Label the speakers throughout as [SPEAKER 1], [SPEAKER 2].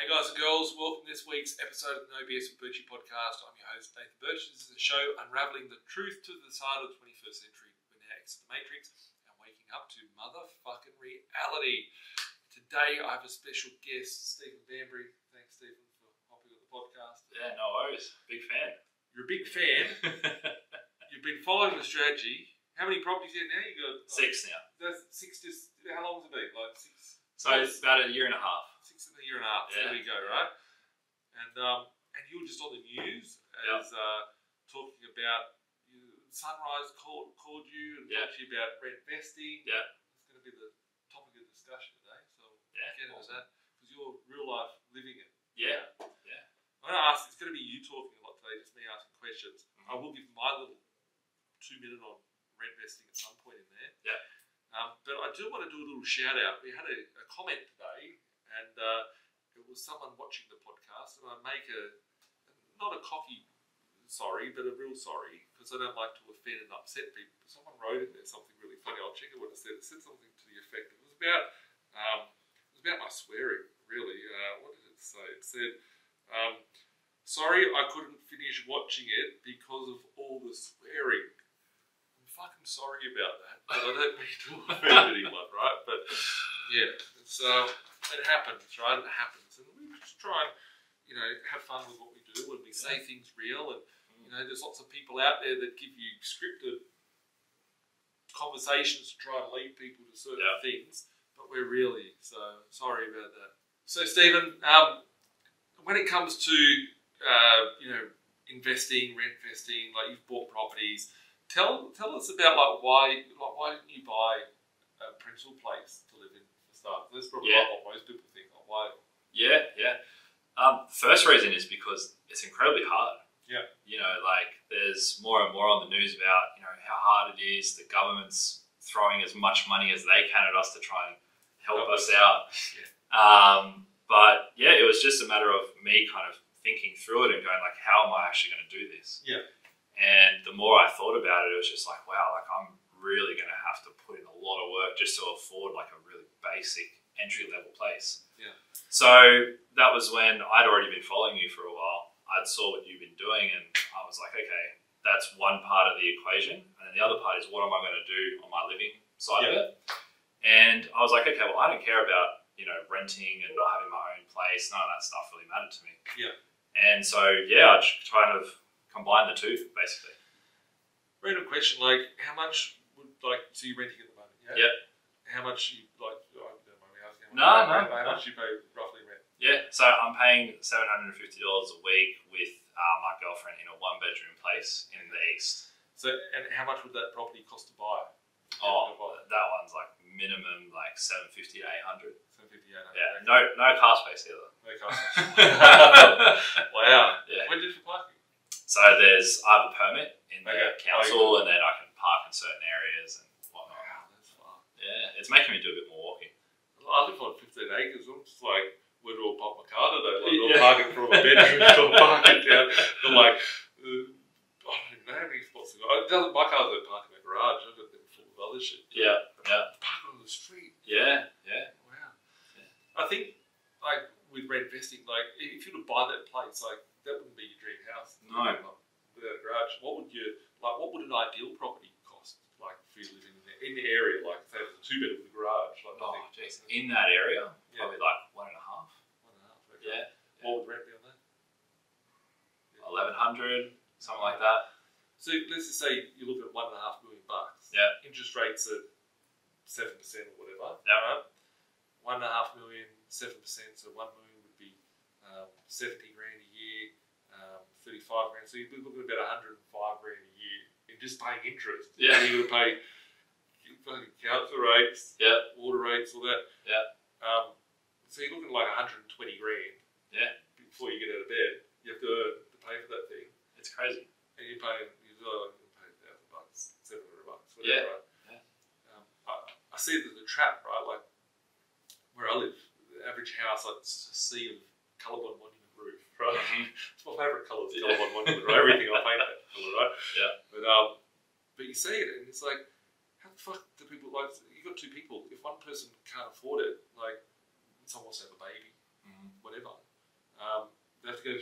[SPEAKER 1] guys and girls, welcome to this week's episode of the No BS with Birchie podcast. I'm your host Nathan Birch. This is a show unravelling the truth to the side of the 21st century. We're now exiting the Matrix and waking up to motherfucking reality. Today I have a special guest, Stephen Banbury. Thanks, Stephen, for hopping on the podcast.
[SPEAKER 2] Yeah, no worries. Big fan.
[SPEAKER 1] You're a big fan. You've been following the strategy. How many properties you now? You got
[SPEAKER 2] 6 now.
[SPEAKER 1] That's 6. Just how long has it been? Like 6.
[SPEAKER 2] So it's about a year and a half.
[SPEAKER 1] 6 in a year and a half.
[SPEAKER 2] Yeah.
[SPEAKER 1] There we go, right? And you were just on the news as talking about Sunrise called you and talked to you about rent vesting.
[SPEAKER 2] Yeah.
[SPEAKER 1] It's going to be the topic of discussion today. So get into
[SPEAKER 2] awesome.
[SPEAKER 1] that because you're real life living it.
[SPEAKER 2] Yeah.
[SPEAKER 1] I'm going to ask. It's going to be you talking a lot today, just me asking questions. I will give my little 2-minute on rent vesting at some point in there.
[SPEAKER 2] Yeah.
[SPEAKER 1] But I do want to do a little shout out. We had a comment today, and it was someone watching the podcast, and I make not a cocky sorry, but a real sorry, because I don't like to offend and upset people. But someone wrote in there something really funny. I'll check it what it said. It said something to the effect. It was about my swearing, really. What did it say? It said, sorry I couldn't finish watching it because of all the swearing. Fucking sorry about that, but I don't mean to offend anyone, right? But yeah, it's it happens, right? It happens, and we just try and have fun with what we do, and we say things real, and there's lots of people out there that give you scripted conversations to try and lead people to certain things, but we're really sorry about that. So Stephen, when it comes to investing, rent vesting, like you've bought properties. Tell us about why didn't you buy a principal place to live in for start? That's probably what most people think. Why?
[SPEAKER 2] Yeah. First reason is because it's incredibly hard.
[SPEAKER 1] Yeah.
[SPEAKER 2] There's more and more on the news about how hard it is. The government's throwing as much money as they can at us to try and help us out.
[SPEAKER 1] Yeah.
[SPEAKER 2] But it was just a matter of me kind of thinking through it and going like, how am I actually going to do this?
[SPEAKER 1] Yeah.
[SPEAKER 2] And the more I thought about it, it was just like, wow, I'm really going to have to put in a lot of work just to afford like a really basic entry-level place.
[SPEAKER 1] Yeah.
[SPEAKER 2] So that was when I'd already been following you for a while. I'd saw what you've been doing and I was like, okay, that's one part of the equation. And then the other part is what am I going to do on my living side of it? And I was like, okay, well, I don't care about, renting and not having my own place. None of that stuff really mattered to me.
[SPEAKER 1] Yeah.
[SPEAKER 2] And so, I just kind of combine the two, basically.
[SPEAKER 1] Random question, how much would so you're renting at the moment, yeah?
[SPEAKER 2] Yeah.
[SPEAKER 1] How much you I don't mind me asking.
[SPEAKER 2] How
[SPEAKER 1] much you pay roughly rent?
[SPEAKER 2] Yeah, so I'm paying $750 a week with my girlfriend in a 1-bedroom place in the east.
[SPEAKER 1] So, and how much would that property cost to buy?
[SPEAKER 2] That one's like minimum $750 to $800. Yeah,
[SPEAKER 1] Okay.
[SPEAKER 2] no car space either.
[SPEAKER 1] No car space. Wow.
[SPEAKER 2] Yeah.
[SPEAKER 1] What do you do for parking?
[SPEAKER 2] So I have a permit in the council, and then I can park in certain areas and whatnot.
[SPEAKER 1] Wow, that's fun.
[SPEAKER 2] Yeah, it's making me do a bit more walking.
[SPEAKER 1] I live on 15 acres. I'm just like, where do I park my car today? I'm parking from a bedroom to a parking down. I'm like, I don't even know how many spots to go. My cars don't park in the garage. I've got them full of other shit.
[SPEAKER 2] Yeah.
[SPEAKER 1] Park on the street.
[SPEAKER 2] Yeah.
[SPEAKER 1] Wow. Yeah. I think, with rent vesting, if you were to buy that place, that wouldn't be your dream house.
[SPEAKER 2] No.
[SPEAKER 1] Without a garage. What would an ideal property cost, for you living in the area? Say it's a 2-bed with a garage.
[SPEAKER 2] In that area, probably 1.5.
[SPEAKER 1] 1.5. Okay.
[SPEAKER 2] Yeah.
[SPEAKER 1] What would rent be on that?
[SPEAKER 2] 1,100, something like that.
[SPEAKER 1] So let's just say you look at $1.5 million.
[SPEAKER 2] Yeah.
[SPEAKER 1] Interest rates at 7% or whatever.
[SPEAKER 2] Yeah.
[SPEAKER 1] Right? 1.5 million, 7%. So 1 million would be 70 grand a year. 35 grand. So you'd be looking at about 105 grand a year in just paying interest.
[SPEAKER 2] Yeah.
[SPEAKER 1] And you're going to pay fucking council rates, water rates, all that.
[SPEAKER 2] Yeah.
[SPEAKER 1] So you're looking at 120 grand.
[SPEAKER 2] Yeah.
[SPEAKER 1] Before you get out of bed, you have to earn to pay for that thing.
[SPEAKER 2] It's crazy.
[SPEAKER 1] And you're paying $1,000, $700, whatever.
[SPEAKER 2] Yeah.
[SPEAKER 1] Right? I see it as a trap, right? Where I live, the average house, it's a sea of Colorbond monument roof, right? It's my favourite colour, is Colorbond monument, right? Everything I paint that colour, right?
[SPEAKER 2] Yeah.
[SPEAKER 1] But you see it, and it's like, how the fuck do people, you've got 2 people, if one person can't afford it, someone wants to have a baby, whatever,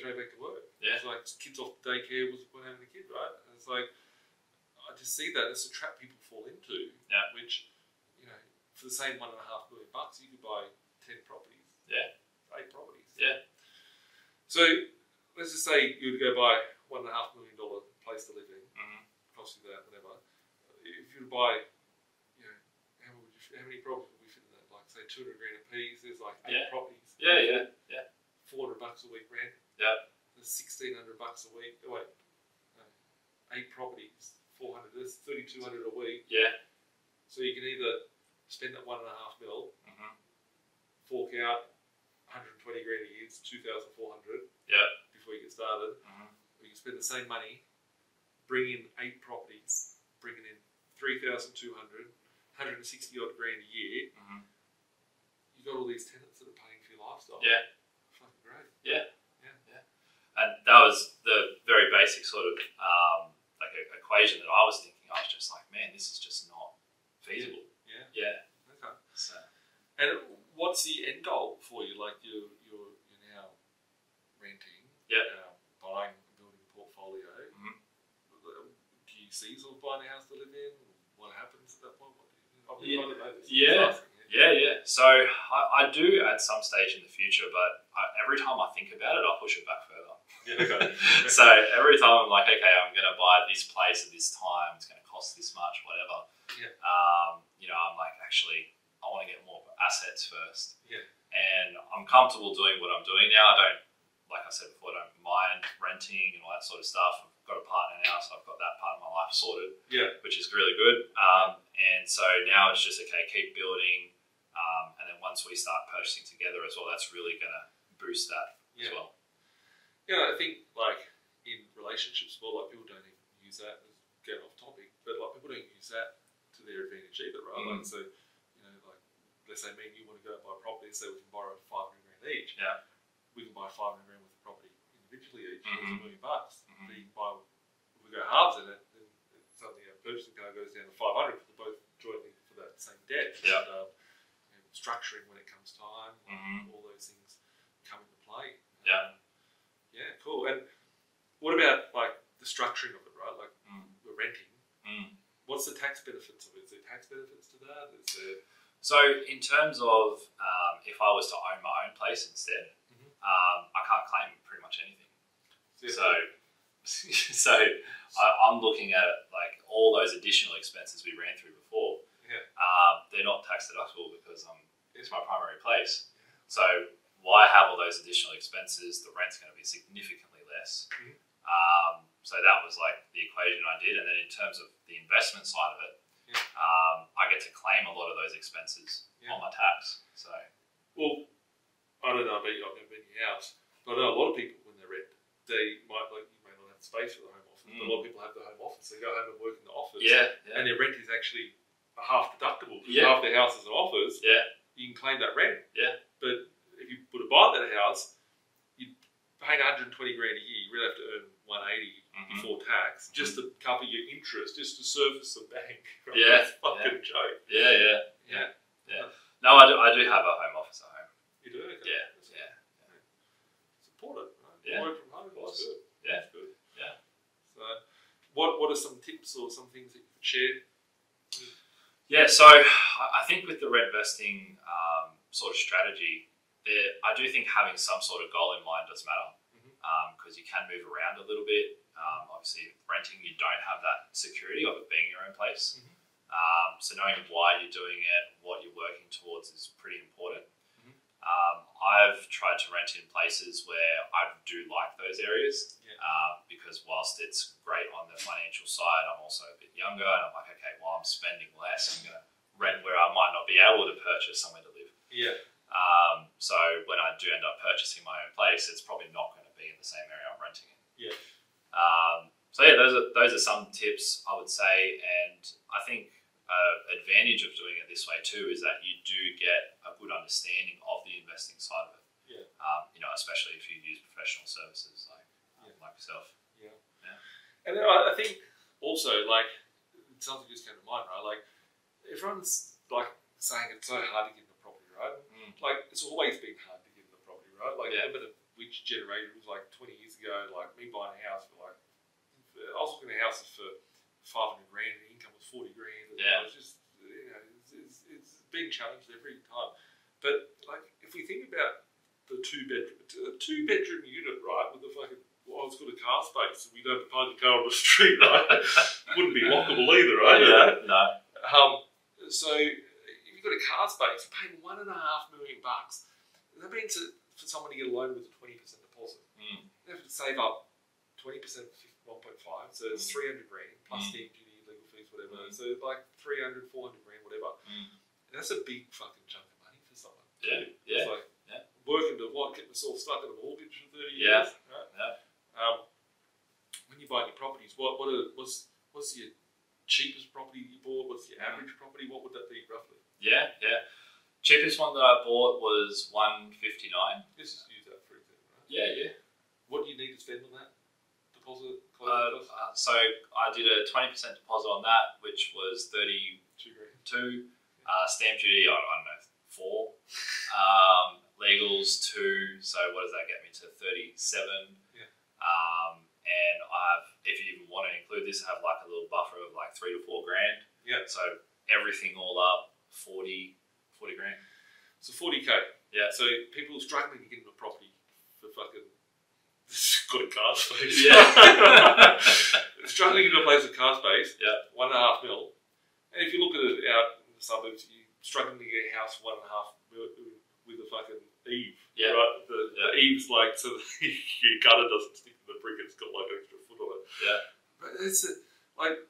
[SPEAKER 1] first day back to work.
[SPEAKER 2] Yeah.
[SPEAKER 1] It's like kids off daycare was having a kid, right? And it's like, I just see that as a trap people fall into.
[SPEAKER 2] Yeah.
[SPEAKER 1] Which, for the same $1.5 million, you could buy 10 properties.
[SPEAKER 2] Yeah.
[SPEAKER 1] 8 properties.
[SPEAKER 2] Yeah.
[SPEAKER 1] So let's just say you would go buy $1.5 million place to live in, cost you that, whatever. If you were to buy, how many properties would we fit in that? Like say $200,000 a piece. There's like 8 properties.
[SPEAKER 2] Yeah.
[SPEAKER 1] $400 a week rent.
[SPEAKER 2] Yeah.
[SPEAKER 1] There's $1,600 a week. Oh, wait, no, 8 properties, 400. That's $3,200 a week.
[SPEAKER 2] Yeah.
[SPEAKER 1] So you can either spend that $1.5 million, fork out 120 grand a year, it's 2,400.
[SPEAKER 2] Yeah.
[SPEAKER 1] Before you get started, or you can spend the same money, bring in 8 properties, bringing in 3,200, 160 odd grand a year. You got all these tenants that are paying for your lifestyle.
[SPEAKER 2] Yeah.
[SPEAKER 1] Fucking great.
[SPEAKER 2] Yeah. And that was the very basic sort of equation that I was thinking. I was just like, man, this is just not feasible. Yeah.
[SPEAKER 1] Okay.
[SPEAKER 2] So.
[SPEAKER 1] And what's the end goal for you? Like you're now renting, buying, building a portfolio. Do you see yourself buying a house to live in? What happens at that point?
[SPEAKER 2] Yeah. So I do at some stage in the future, but every time I think about it, I push it back further.
[SPEAKER 1] Yeah, okay.
[SPEAKER 2] So every time I'm like, okay, I'm going to buy this place at this time. It's going to cost this much, whatever.
[SPEAKER 1] Yeah.
[SPEAKER 2] I'm like, actually, I want to get more assets first.
[SPEAKER 1] Yeah.
[SPEAKER 2] And I'm comfortable doing what I'm doing now. I don't, like I said before, I don't mind renting and all that sort of stuff. I've got a partner now, so I've got that part of my life sorted. Yeah. Which is really good. And so now it's just, okay, keep building. And then once we start purchasing together as well, that's really going to boost that as well.
[SPEAKER 1] Yeah, I think like in relationships, like people don't even use that as getting off topic, but like people don't use that to their advantage either, right? Like so, like let's say me and you want to go and buy a property, so we can borrow $500,000 each. Yeah. We can buy $500,000 worth of property individually each. It's $1 million. But you can buy, if we go halves in it, then suddenly our purchasing power goes down to 500 because we're both jointly for that same debt.
[SPEAKER 2] Yeah.
[SPEAKER 1] And structuring when it comes time, all those things come into play.
[SPEAKER 2] Yeah.
[SPEAKER 1] Yeah, cool. And what about like the structuring of it, right? Like we're renting. What's the tax benefits of it? Is there tax benefits to that?
[SPEAKER 2] So in terms of if I was to own my own place instead, I can't claim pretty much anything. So I'm looking at it like all those additional expenses we ran through before. Yeah. They're not tax deductible because it's my primary place. So why have all those additional expenses? The rent's going to be significantly less. So that was like the equation I did. And then in terms of the investment side of it, I get to claim a lot of those expenses on my tax. So,
[SPEAKER 1] well, I don't know about you. I've never been in your house, but I know a lot of people when they rent, they might you may not have space for the home office. But a lot of people have the home office. They go home and work in the office. And their rent is actually half deductible. Half their house is an office. You can claim that rent. But if you were to buy that house, you'd pay $120,000 a year. You really have to earn $180,000 before tax just to cover your interest, just to service the bank. Right? That's fucking joke.
[SPEAKER 2] Yeah. No, I do have a home office at home.
[SPEAKER 1] You do? Okay.
[SPEAKER 2] Yeah.
[SPEAKER 1] It's important, right?
[SPEAKER 2] Yeah.
[SPEAKER 1] Work from home, that's good.
[SPEAKER 2] Yeah.
[SPEAKER 1] That's good.
[SPEAKER 2] Yeah.
[SPEAKER 1] So, what are some tips or some things that you could share?
[SPEAKER 2] Yeah, so I think with the rent vesting sort of strategy, I do think having some sort of goal in mind does matter because you can move around a little bit. Obviously, renting, you don't have that security of it being your own place. So knowing why you're doing it, what you're working towards is pretty important. I've tried to rent in places where I do like those areas because whilst it's great on the financial side, I'm also a bit younger and I'm like, okay, well, I'm spending less. I'm going to rent where I might not be able to purchase somewhere to live. So when I do end up purchasing my own place, it's probably not going to be in the same area I'm renting in. So those are some tips I would say, and I think advantage of doing it this way too is that you do get a good understanding of the investing side of it. Especially if you use professional services like yourself.
[SPEAKER 1] And then I think also like something just came to mind, right? Like everyone's like saying it's so hard to get into property, right? Like it's always been hard to get into property, right? Like no matter which generated was like 20 years ago. Like me buying a house for like, I was looking at houses for 500 grand, and the income was 40 grand. And
[SPEAKER 2] Yeah.
[SPEAKER 1] it was just, it's being challenged every time. But like, if we think about the two bedroom unit, right, with the fucking, well, it's got a car space, and we don't park the car on the street, right? Wouldn't be lockable either, right?
[SPEAKER 2] Yeah, no.
[SPEAKER 1] So if you've got a car space, you're paying $1.5 million. That means that for someone to get a loan with a 20% deposit, they have to save up 20%, 1.5, so it's 300 grand plus stamp duty, legal fees, whatever. So like 300, 400 grand, whatever. And that's a big fucking chunk of money for someone.
[SPEAKER 2] Yeah,
[SPEAKER 1] It's like working to get myself stuck in a mortgage for 30 years.
[SPEAKER 2] Yeah.
[SPEAKER 1] Right?
[SPEAKER 2] Yeah.
[SPEAKER 1] When you're buying your properties, what's your cheapest property you bought? What's your average property? What would that be roughly?
[SPEAKER 2] Yeah. Cheapest one that I bought was $159.
[SPEAKER 1] Let's just use that for example, right?
[SPEAKER 2] Yeah.
[SPEAKER 1] What do you need to spend on that deposit?
[SPEAKER 2] So I did a 20% deposit on that, which was
[SPEAKER 1] 2 grand.
[SPEAKER 2] Stamp duty, I don't know, 4. Legals 2. So what does that get me to? 37.
[SPEAKER 1] Yeah.
[SPEAKER 2] And if you even want to include this, I have like a little buffer of like 3 to 4 grand.
[SPEAKER 1] Yeah.
[SPEAKER 2] So everything all up, 40 grand.
[SPEAKER 1] So 40k.
[SPEAKER 2] Yeah.
[SPEAKER 1] So people struggling to get into a property for fucking got a car space.
[SPEAKER 2] Yeah.
[SPEAKER 1] Struggling into a place with car space.
[SPEAKER 2] Yeah.
[SPEAKER 1] $1.5 million. And if you look at it out in the suburbs, you're struggling to get a house for $1.5 million with a fucking eave.
[SPEAKER 2] Yeah.
[SPEAKER 1] Right? The eave's like, so your gutter doesn't stick to the brick, it's got like an extra foot on it.
[SPEAKER 2] Yeah.
[SPEAKER 1] But it's like,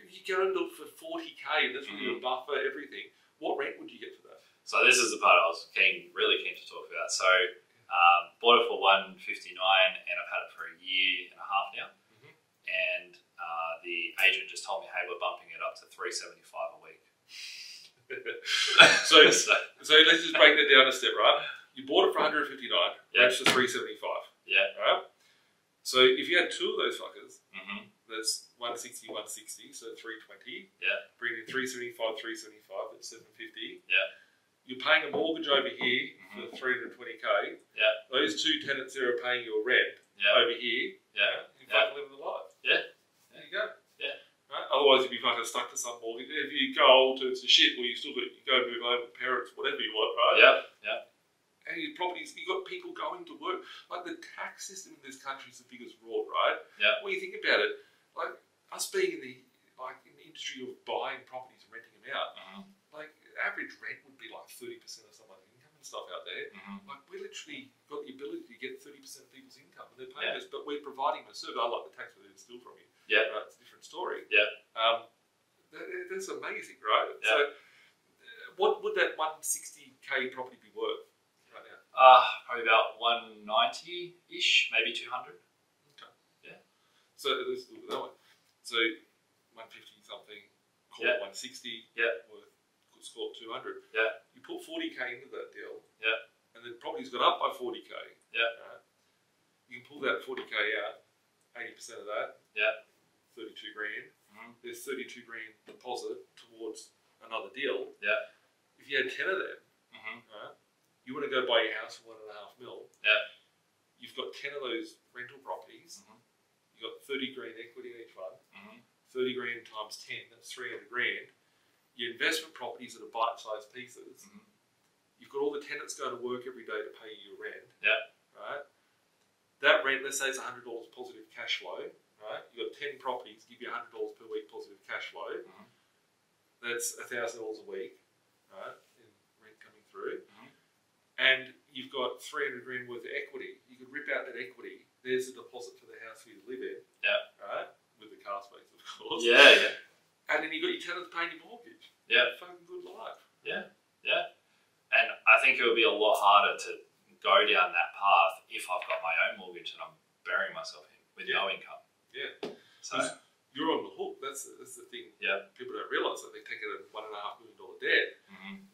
[SPEAKER 1] if you go into it for 40k, that's with your buffer, everything. What rent would you get for that?
[SPEAKER 2] So this is the part I was really keen to talk about. So bought it for $159, and I've had it for a year and a half now. And the agent just told me, hey, we're bumping it up to $375 a week.
[SPEAKER 1] so let's just break that down a step, right? You bought it for $159, rents to $375.
[SPEAKER 2] Yeah.
[SPEAKER 1] Right? So if you had two of those fuckers, that's 160, so $320.
[SPEAKER 2] Yeah.
[SPEAKER 1] Bring in $375, that's $750.
[SPEAKER 2] Yeah.
[SPEAKER 1] You're paying a mortgage over here for $320k.
[SPEAKER 2] Yeah.
[SPEAKER 1] Those two tenants there are paying your rent over here.
[SPEAKER 2] Yeah.
[SPEAKER 1] You're fucking living the life.
[SPEAKER 2] Yeah.
[SPEAKER 1] There you go.
[SPEAKER 2] Yeah.
[SPEAKER 1] Right? Otherwise, you'd be fucking stuck to some mortgage. If you go old to shit, well, you still got you go move home with parents, whatever you want, right?
[SPEAKER 2] Yeah. Yeah.
[SPEAKER 1] And your properties, you've got people going to work. Like the tax system in this country is the biggest rot, right?
[SPEAKER 2] Yeah.
[SPEAKER 1] When you think about it, like us being in the industry of buying properties and renting them out, like average rent would be like 30% of someone's income and stuff out there. Like we literally got the ability to get 30% of people's income, and they're paying us, but we're providing a service. I like the tax that they steal from you.
[SPEAKER 2] Yeah.
[SPEAKER 1] Right? It's a different story.
[SPEAKER 2] Yeah.
[SPEAKER 1] That's amazing, right?
[SPEAKER 2] Yeah.
[SPEAKER 1] So, what would that 160k property be worth right now?
[SPEAKER 2] Probably about 190-ish, maybe 200.
[SPEAKER 1] Okay.
[SPEAKER 2] Yeah.
[SPEAKER 1] So let's look at that one. So 150 something, call it 160.
[SPEAKER 2] Yeah.
[SPEAKER 1] Worth, let's call it 200.
[SPEAKER 2] Yeah.
[SPEAKER 1] You put 40k into that deal.
[SPEAKER 2] Yeah.
[SPEAKER 1] And the property's got up by 40k.
[SPEAKER 2] Yeah.
[SPEAKER 1] Right? You can pull that 40k out, 80% of that.
[SPEAKER 2] Yeah.
[SPEAKER 1] 32 grand. There's 32 grand deposit towards another deal.
[SPEAKER 2] Yeah.
[SPEAKER 1] If you had 10 of them, right, you want to go buy your house for $1.5 million.
[SPEAKER 2] Yeah.
[SPEAKER 1] You've got 10 of those rental properties. You've got 30 grand equity in each one. 30 grand times 10, that's 300 grand. Your investment properties that are bite-sized pieces. You've got all the tenants going to work every day to pay you your rent.
[SPEAKER 2] Yeah.
[SPEAKER 1] Right? That rent, let's say, is $100 positive cash flow. Right? You've got 10 properties, give you $100 per week positive cash flow. That's $1,000 a week, right? In rent coming through. And you've got 300 grand worth of equity. You could rip out that equity. There's a deposit for the house for you to live in.
[SPEAKER 2] Yeah.
[SPEAKER 1] Right? With the car space, of course.
[SPEAKER 2] Yeah, yeah.
[SPEAKER 1] And then you've got your tenants paying your mortgage.
[SPEAKER 2] Yeah.
[SPEAKER 1] Fucking good life.
[SPEAKER 2] Yeah, yeah. And I think it would be a lot harder to go down that path if I've got my own mortgage that I'm burying myself in with no income.
[SPEAKER 1] Yeah.
[SPEAKER 2] So
[SPEAKER 1] you're on the hook. That's the thing.
[SPEAKER 2] Yeah.
[SPEAKER 1] People don't realise that they take out a $1.5 million debt.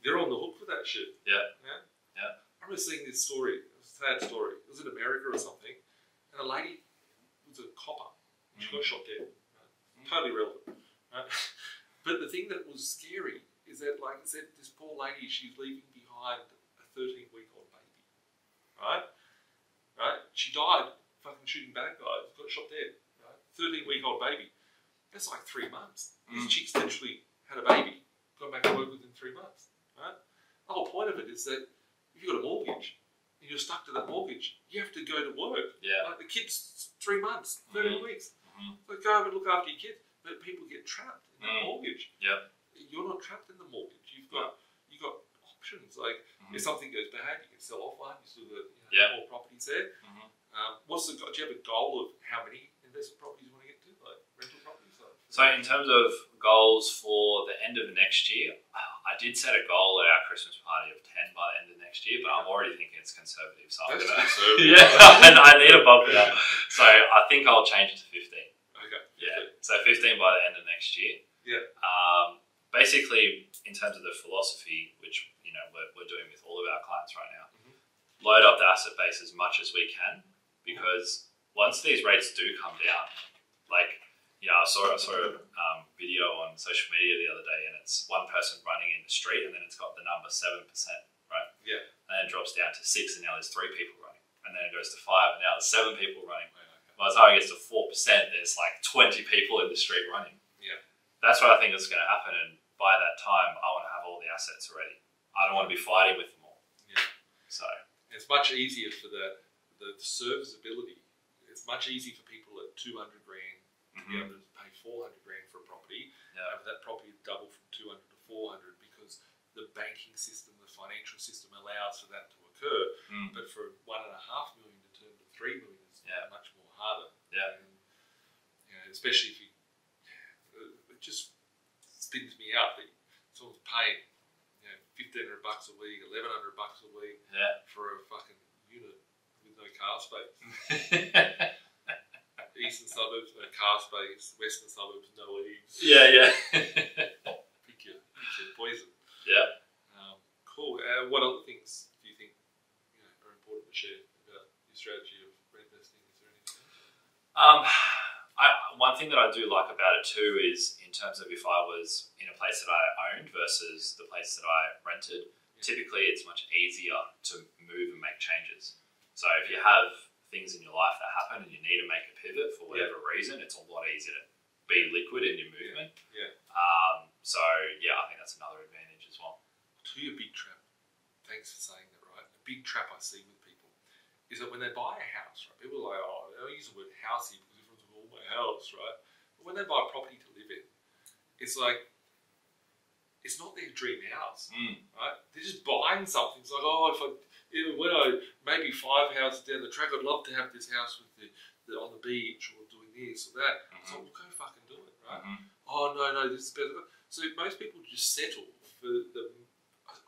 [SPEAKER 1] They're on the hook for that shit.
[SPEAKER 2] Yeah.
[SPEAKER 1] Yeah.
[SPEAKER 2] Yeah.
[SPEAKER 1] I remember seeing this story. It was a sad story. It was in America or something, and a lady was a copper. She got shot dead. Right? Totally relevant. Right? But the thing that was scary is that, like I said, this poor lady, she's leaving behind a 13-week-old baby. Right? she died fucking shooting bad guys, got shot dead. Right? 13-week-old baby. That's like 3 months. This chick's literally had a baby, got back to work within 3 months. Right? The whole point of it is that if you've got a mortgage and you're stuck to that mortgage, you have to go to work.
[SPEAKER 2] Yeah.
[SPEAKER 1] Like the kid's 3 months, 13 weeks. So go over and look after your kids. But people get trapped in that mortgage.
[SPEAKER 2] Yeah.
[SPEAKER 1] You're not trapped in the mortgage. You've got options. Like if something goes bad, you can sell off one. You still got more properties there. Do you have a goal of how many investment properties you want to get to, like rental properties?
[SPEAKER 2] So in terms of goals for the end of next year, I did set a goal at our Christmas party of 10 by the end of next year, but I'm already thinking it's conservative. So I'm gonna, and I need to bump it up. So I think I'll change it to 15.
[SPEAKER 1] Okay.
[SPEAKER 2] Yeah. So 15 by the end of next year.
[SPEAKER 1] Yeah.
[SPEAKER 2] Basically, in terms of the philosophy, which we're doing with all of our clients right now, load up the asset base as much as we can, because once these rates do come down, like I saw a video on social media the other day, and it's one person running in the street, and then it's got the number 7%, right?
[SPEAKER 1] Yeah.
[SPEAKER 2] And then it drops down to 6, and now there's 3 people running, and then it goes to 5, and now there's 7 people running. By the time it gets to 4%, there's like 20 people in the street running.
[SPEAKER 1] Yeah.
[SPEAKER 2] That's what I think is going to happen, and by that time, I want to have all the assets ready. I don't want to be fighting with them all.
[SPEAKER 1] Yeah.
[SPEAKER 2] So
[SPEAKER 1] it's much easier for the serviceability. It's much easier for people at 200 grand to be able to pay 400 grand for a property.
[SPEAKER 2] Yeah.
[SPEAKER 1] And for that property to double from 200 to 400 because the banking system, the financial system allows for that to occur. But for 1.5 million to turn to 3 million is much more harder.
[SPEAKER 2] Yeah.
[SPEAKER 1] And, especially if it just spins me out that someone's paying $1,500 a week, $1,100 a week for a fucking unit with no car space. Eastern suburbs, no car space. Western suburbs, no eaves.
[SPEAKER 2] Yeah.
[SPEAKER 1] Pick your poison.
[SPEAKER 2] Yeah.
[SPEAKER 1] Cool. What other things do you think are important to share about your strategy of reinvesting? Is there anything else?
[SPEAKER 2] One thing that I do like about it too is in terms of if I was in a place that I owned versus the place that I rented, typically it's much easier to move and make changes. So if you have things in your life that happen and you need to make a pivot for whatever reason, it's a lot easier to be liquid in your movement. So I think that's another advantage as well.
[SPEAKER 1] I'll tell you a big trap. Thanks for saying that, right? A big trap I see with people is that when they buy a house, right? People are like, I use the word house here because everyone's like, my house, right? But when they buy a property to live in, it's like, it's not their dream house, right? They're just buying something. It's like, when I maybe 5 houses down the track, I'd love to have this house with the on the beach or doing this or that. So we'll go fucking do it, right? Oh no, this is better. So most people just settle for the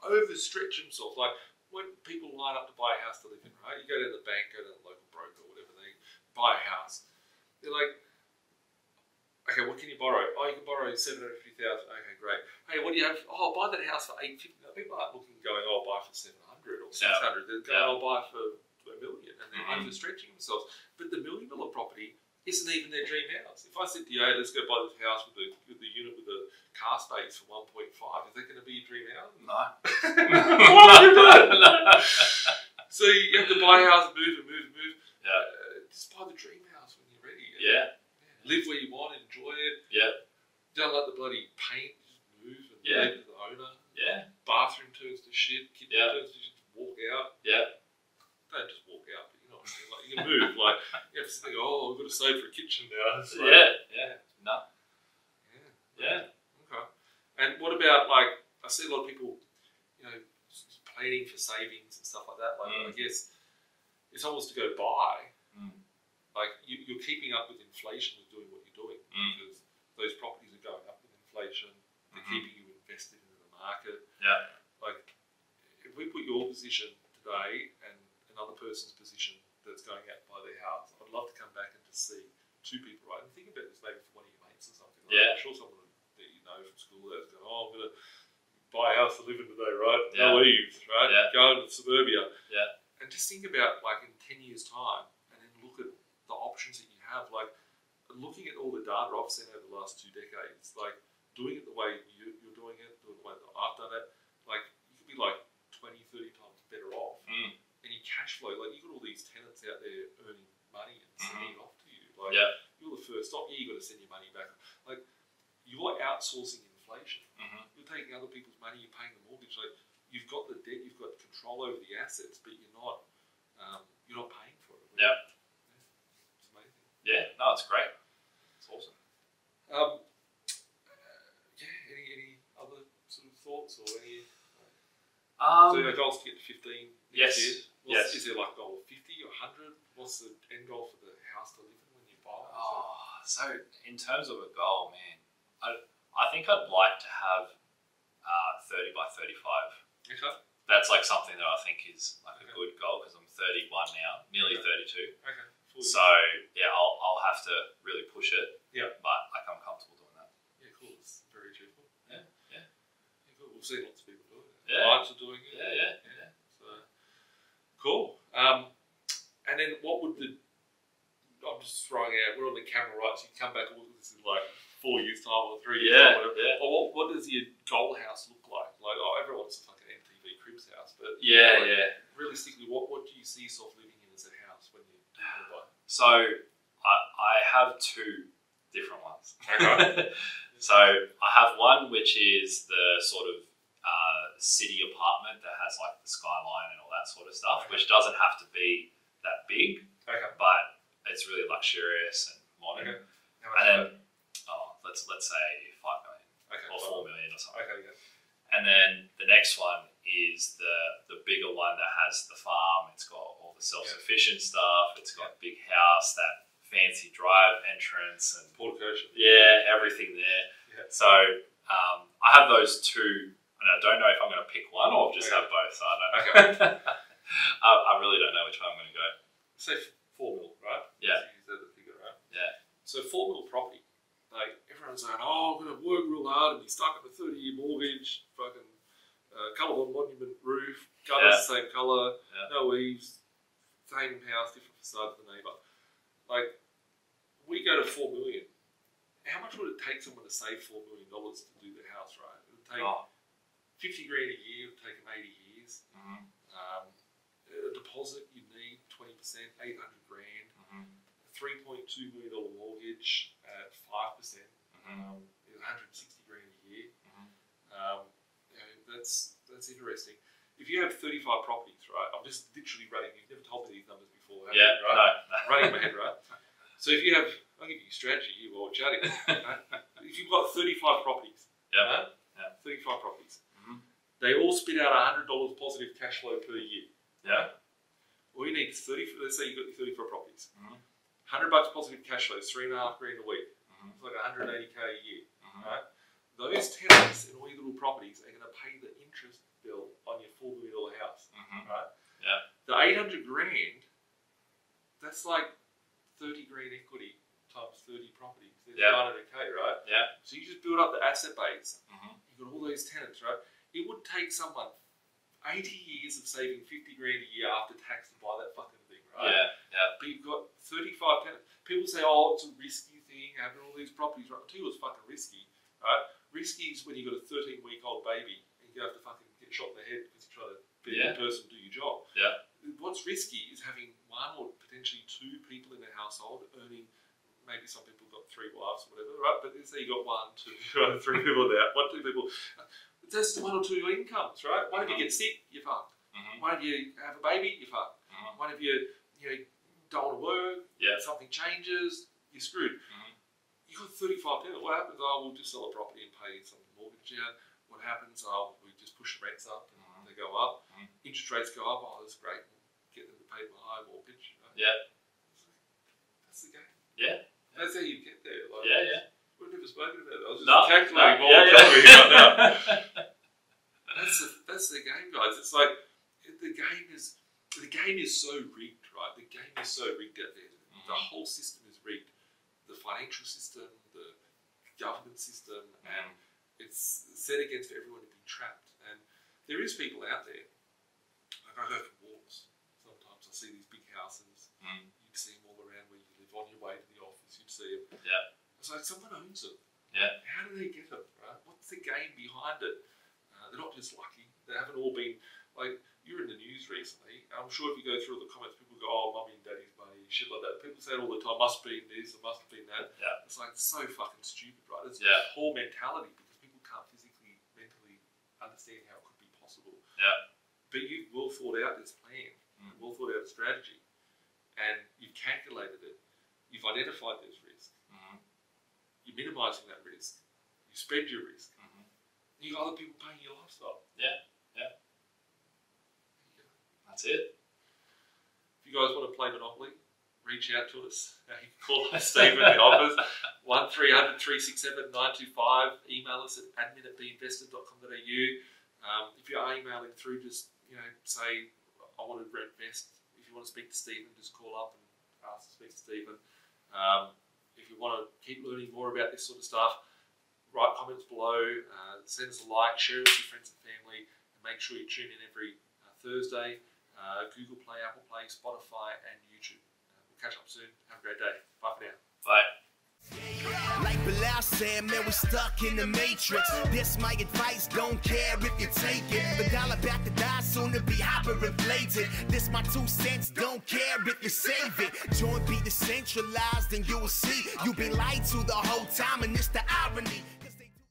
[SPEAKER 1] overstretch themselves. Like when people line up to buy a house to live in, right? You go to the bank, go to the local broker, or whatever, they buy a house. They're like, okay, what can you borrow? Oh, you can borrow $750,000. Okay, great. Hey, what do you have? Oh, I'll buy that house for $850,000. Now, people aren't looking going, oh, I'll buy for $700,000 or $600,000. They're going, I'll buy for $1 million, and they're overstretching themselves. But the $1 million property isn't even their dream house. If I said to you, hey, let's go buy this house with the unit with the car space for 1.5, is that going to be your dream house?
[SPEAKER 2] No.
[SPEAKER 1] Why would you do that? So you have to buy a house, move. Just buy the dream house when you're ready. Live where you want, enjoy it. Don't let the bloody paint just move and leave to the owner. Bathroom turns to shit, kitchen turns to shit, walk out. Don't just walk out, but you know what I mean. Like you can move. Like you have to think, oh, I've got to save for a kitchen now. Like, Okay. And what about like I see a lot of people, planning for savings and stuff like that. Like I guess it's almost to go buy. Like you're keeping up with inflation with doing what you're doing because those properties are going up with inflation. They're keeping you invested in the market. Like if we put your position today and another person's position that's going out to buy their house, I'd love to come back and just see 2 people, right? And think about this maybe for one of your mates or something. Like I'm sure someone that you know from school that's going, oh, I'm going to buy a house to live in today, right? No eaves, right? Go into suburbia. And just think about like in 10 years' time and then look at the options that you have. Like looking at all the data I've seen over the last 2 decades, like doing it the way you're doing it, doing the way that I've done it, like you could be like 20, 30 times better off. And your cash flow, like you've got all these tenants out there Like,
[SPEAKER 2] Yeah.
[SPEAKER 1] you're the first stop. Yeah, you got to send your money back. Like, you're outsourcing inflation. You're taking other people's money. You're paying the mortgage. Like, you've got the debt. You've got control over the assets, but you're not paying for it.
[SPEAKER 2] Yeah.
[SPEAKER 1] It's amazing.
[SPEAKER 2] Yeah. No, it's great. It's awesome.
[SPEAKER 1] Any other sort of thoughts or any? So the goal's to get to 15
[SPEAKER 2] Yes.
[SPEAKER 1] year.
[SPEAKER 2] Yes.
[SPEAKER 1] Is there like a goal of 50 or 100? What's the end goal for the house to live in when you buy it?
[SPEAKER 2] So in terms of a goal, man, I think I'd like to have 30 by 35.
[SPEAKER 1] Okay.
[SPEAKER 2] That's like something that I think is like a good goal because I'm 31 now, nearly 32.
[SPEAKER 1] Okay.
[SPEAKER 2] So yeah, I'll have to really push it.
[SPEAKER 1] Yeah.
[SPEAKER 2] But like I'm comfortable doing that.
[SPEAKER 1] Yeah, cool. It's very achievable.
[SPEAKER 2] Yeah.
[SPEAKER 1] Cool. We've seen lots of people doing it.
[SPEAKER 2] Yeah.
[SPEAKER 1] Clients are doing it.
[SPEAKER 2] Yeah.
[SPEAKER 1] So cool. And then what would I'm just throwing out, we're on the camera, right? So you come back and look, this is like 4 years time or 3 years time, whatever.
[SPEAKER 2] Yeah.
[SPEAKER 1] Or what does your goal house look like? Like, everyone wants a fucking MTV Cribs house, but
[SPEAKER 2] Yeah.
[SPEAKER 1] realistically, what do you see yourself living in as a house when you buy?
[SPEAKER 2] So I have two different ones.
[SPEAKER 1] Okay.
[SPEAKER 2] So I have one which is the sort of city apartment that has like the skyline and all that sort of stuff, which doesn't have to be that big,
[SPEAKER 1] Okay.
[SPEAKER 2] but it's really luxurious and modern.
[SPEAKER 1] Okay. How much
[SPEAKER 2] And then,
[SPEAKER 1] is
[SPEAKER 2] let's say 5 million
[SPEAKER 1] that? Okay.
[SPEAKER 2] or 4 million or something.
[SPEAKER 1] Okay, yeah.
[SPEAKER 2] And then the next one is the bigger one that has the farm. It's got all the self-sufficient stuff. It's got a big house, that fancy drive entrance, and
[SPEAKER 1] Portico.
[SPEAKER 2] everything there.
[SPEAKER 1] Yeah.
[SPEAKER 2] So I have those two, and I don't know if I'm going to pick one or just have both. So I don't know.
[SPEAKER 1] Okay.
[SPEAKER 2] I really don't know which one I'm going to go.
[SPEAKER 1] Say 4 mil, right?
[SPEAKER 2] Yeah.
[SPEAKER 1] Use that as a figure, right?
[SPEAKER 2] Yeah.
[SPEAKER 1] So 4 mil property. Like, everyone's saying, I'm going to work real hard and be stuck on a 30-year mortgage, fucking colour on monument roof, gutters the same colour, no eaves, same house, different facade to the neighbour. Like, we go to 4 million. How much would it take someone to save $4 million to do their house, right? It would take 50 grand a year, it would take them 80 years. A deposit you need 20%, 800 grand. $3.2 million mortgage at 5%, is 160 grand a year. That's interesting. If you have 35 properties, right? I'm just literally running. You've never told me these numbers before, have you, right?
[SPEAKER 2] No.
[SPEAKER 1] Running in my head, right? So if you have, I'll give you a strategy here while we're chatting. Right? If you've got 35 properties, 35 properties, they all spit out $100 positive cash flow per year.
[SPEAKER 2] Yeah.
[SPEAKER 1] All you need is 30. Let's say you've got your 34 properties. $100 positive cash flow, 3.5 grand a week. It's like 180K a year. Right? Those tenants in all your little properties are going to pay the interest bill on your $4 million house. Right?
[SPEAKER 2] Yeah.
[SPEAKER 1] The 800 grand, that's like 30 grand equity times 30 properties. There's 900K, right?
[SPEAKER 2] Yeah.
[SPEAKER 1] So you just build up the asset base. You've got all those tenants, right? It would take someone 80 years of saving 50 grand a year after tax to buy that fucking thing, right?
[SPEAKER 2] Yeah.
[SPEAKER 1] But you've got 35 tenants. People say, oh, it's a risky thing, having all these properties, right? I'll tell you what's fucking risky, right? Risky is when you've got a 13-week-old baby and you have to fucking get shot in the head because you're trying to be a good person do your job.
[SPEAKER 2] Yeah.
[SPEAKER 1] What's risky is having one or potentially two people in the household earning, maybe some people got 3 wives or whatever, right? But let's say you got 1, 2, 3 people there. 1, 2 people. That's 1 or 2 incomes, right? One if you get sick, you're fucked. One if you have a baby, you're fucked. One if you don't want to work, something changes, you're screwed. You've got 35 tenants. What happens? Oh, we'll just sell a property and pay some mortgage down. What happens? Oh, we just push the rents up and they go up. Interest rates go up. Oh, that's great. We'll get them to pay my high mortgage.
[SPEAKER 2] Yeah.
[SPEAKER 1] That's the game.
[SPEAKER 2] Yeah.
[SPEAKER 1] That's how you get there. Like, we've never spoken about it. I was just calculating what we're telling me right now. That's the game, guys. It's like the game is so rigged, right? The game is so rigged out there. The whole system is rigged. The financial system, the government system, and it's set against everyone to be trapped. And there is people out there. Like I go for walks. Sometimes I see these big houses. You'd see them all around where you live. On your way to the office, you'd see them.
[SPEAKER 2] Yeah.
[SPEAKER 1] It's like someone owns them.
[SPEAKER 2] Yeah.
[SPEAKER 1] How do they get them, right? What's the game behind it? They're not just lucky. They haven't all been, like, you're in the news recently. I'm sure if you go through all the comments, people go, oh, mummy and daddy's money, shit like that. People say it all the time. Must be this, or must have been that.
[SPEAKER 2] Yeah.
[SPEAKER 1] It's like so fucking stupid, right? It's
[SPEAKER 2] Yeah.
[SPEAKER 1] a poor mentality because people can't physically, mentally understand how it could be possible.
[SPEAKER 2] Yeah.
[SPEAKER 1] But you've well thought out this plan, well thought out strategy, and you've calculated it. You've identified those risks. You're minimising that risk. You spread your risk. You got other people paying your lifestyle.
[SPEAKER 2] Yeah. That's it.
[SPEAKER 1] If you guys want to play Monopoly, reach out to us. You can call us Steve in the office, 1300 367 925. Email us at admin@beinvested.com.au. If you're emailing through, just say, I want to invest. If you want to speak to Stephen, just call up and ask to speak to Stephen. If you want to keep learning more about this sort of stuff, write comments below, send us a like, share it with your friends and family, and make sure you tune in every Thursday. Google Play, Apple Play, Spotify, and YouTube. We'll catch up soon. Have a great day. Bye for now.
[SPEAKER 2] Bye.
[SPEAKER 3] Like Bilal said, man, we're stuck in the matrix. This my advice, don't care if you take it. The dollar back to die, soon to be hyperinflated. This my 2 cents, don't care if you save it. Join be decentralized and you will see. You've been lied to the whole time and it's the irony.